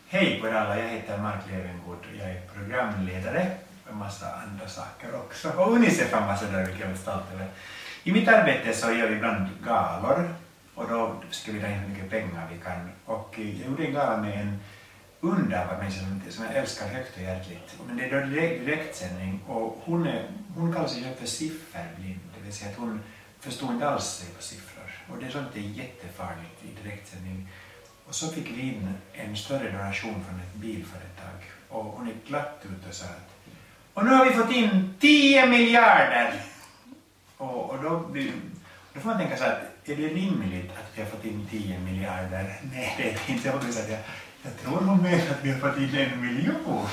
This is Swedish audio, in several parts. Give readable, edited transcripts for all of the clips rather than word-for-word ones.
Hej på er alla, jag heter Mark Levengood och jag är programledare och en massa andra saker också. Och Unicef-ambassadör, vilket jag är stolt över. I mitt arbete så gör vi ibland galor och då ska vi dra in hur mycket pengar vi kan. Och jag gjorde en gala med en underbar människa som jag älskar högt och hjärtligt. Men det är då direktsändning och hon kallar sig för sifferblind, det vill säga att hon förstår inte alls sig på siffror. Och det är sånt, det är jättefarligt i direktsändning. Och så fick vi in en större donation från ett bilföretag och hon är glatt ut och sa att och nu har vi fått in 10 miljarder! Och då får man tänka så att är det rimligt att vi har fått in 10 miljarder? Nej, det är inte. Jag tror nog mer att vi har fått in 1 miljon.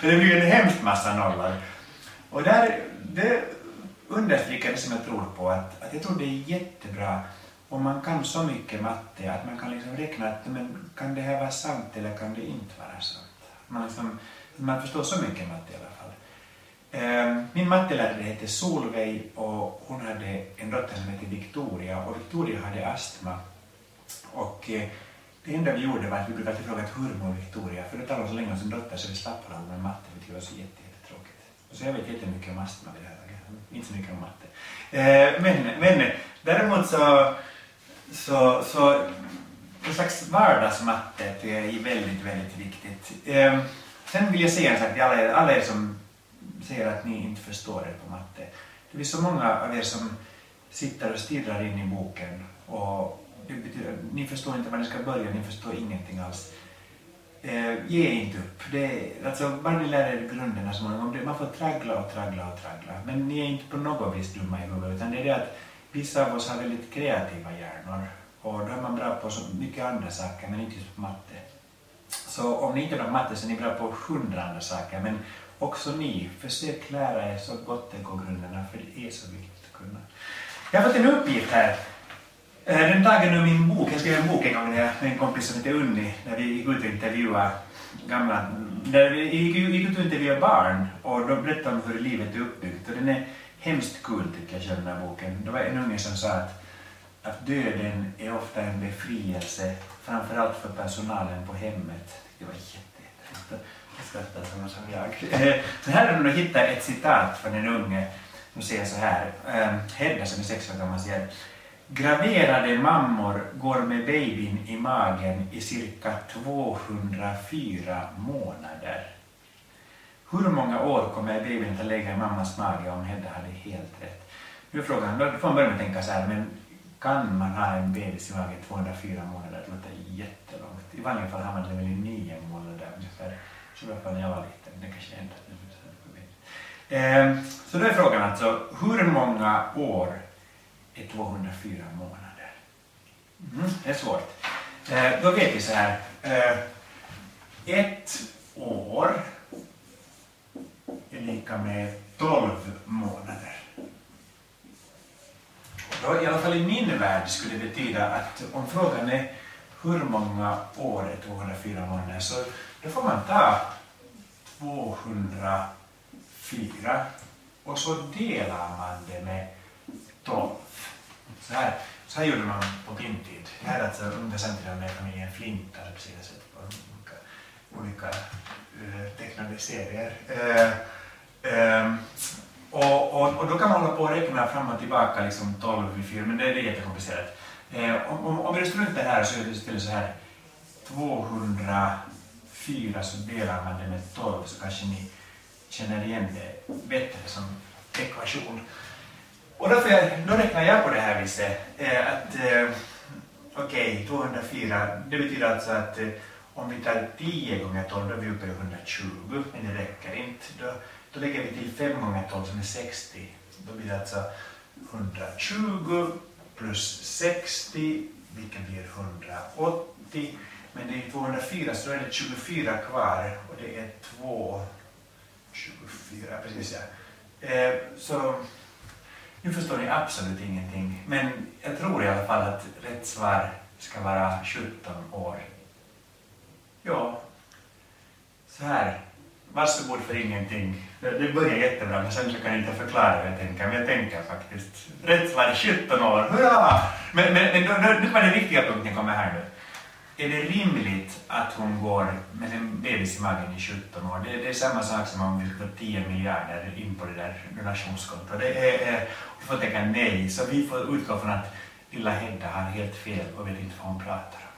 Det blir en hemskt massa nollor. Och det understryker det som jag tror på, att jag tror det är jättebra om man kan så mycket matte att man kan liksom räkna att men kan det här vara sant eller kan det inte vara sant. Man förstår så mycket matte i alla fall. Min mattelärare heter Solveig och hon hade en dotter som hette Victoria och Victoria hade astma. Och det enda vi gjorde var att vi brukade fråga hur mår Victoria, för det talade så länge om sin dotter så vi slappade all med matte, för det var så jättetråkigt. Så jag vet jättemycket om astma vid det här laget, inte så mycket om matte. Men däremot så en slags vardagsmatte tycker jag är väldigt, väldigt viktigt. Sen vill jag säga en sak till alla er som säger att ni inte förstår er på matte. Det är så många av er som sitter och stirrar in i boken och det betyder, ni förstår inte var ni ska börja, ni förstår ingenting alls. Ge inte upp. Alltså, bara ni lär er grunderna så många gånger. Man får traggla. Men ni är inte på något vis dumma i huvudet, utan det är det att vissa av oss har väldigt kreativa hjärnor och då är man bra på så mycket andra saker men inte just på matte. Så om ni inte är bra på matte så är ni bra på 100 andra saker, men också ni, försök lära er så gott det går grunderna, för det är så viktigt att kunna. Jag har fått en uppgift här. Den tagen ur min bok, jag skrev en bok en gång med en kompis som heter Unni, när vi gick ut och intervjuade barn och då berättade om hur livet är uppbyggt och den är hemskt kul tycker jag, den här boken. Det var en unge som sa att döden är ofta en befrielse, framförallt för personalen på hemmet. Det var jätteintressant. Jag skrattar som jag. Men här har de hittat ett citat från en unge som säger så här. Hedda som är 6 år gammal säger: graverade mammor går med babyn i magen i cirka 204 månader. Hur många år kommer babyn att lägga i mammas mage om Hedda hade helt rätt? Nu är frågan, då får man börja med att tänka så här, men kan man ha en bebis i magen 204 månader? Det låter jättelångt. I vanliga fall har man det väl i 9 månader ungefär. Så i alla fall när jag var liten, det kanske ändrat. Så då är frågan alltså, hur många år är 204 månader? Det är svårt. Då vet vi så här. 1 år är lika med 12 månader. Då, i alla fall i min värld skulle det betyda att om frågan är hur många år är 204 månader, så då får man ta 204 och så delar man det med 12. Så här gjorde man på min tid. Det här är alltså under samtiden med familjen Flinta, precis sett på olika tecknade serier. Och då kan man hålla på och räkna fram och tillbaka liksom 12 vid 4, men det är jättekomplicerat. Om vi röstar ut det här så är det istället så här 204 så delar man det med 12, så kanske ni känner igen det bättre som ekvation. Och då räknar jag på det här viset att okej, 204, det betyder alltså att om vi tar 10 gånger 12 då är vi uppe i 120, men det räcker inte. Då lägger vi till 5 gånger 12 som är 60. Då blir det alltså 120 plus 60, vilket blir 180. Men det är 204 så då är det 24 kvar och det är 224, precis ja. Så nu förstår ni absolut ingenting. Men jag tror i alla fall att rätt svar ska vara 17 år. Ja, så här. Varsågod för ingenting. Det börjar jättebra, men sen så kan jag inte förklara vad jag tänker. Men jag tänker faktiskt. Rätt svar 17 år. Hurra! Men nu var det viktiga punkten kommer här nu. är det rimligt att hon går med sin bebis i magen i 17 år? Det är samma sak som om vi skulle få 10 miljarder in på det där donationskontot. Vi får tänka nej, så vi får utgå från att lilla Hedda har helt fel och vet inte vad hon pratar om.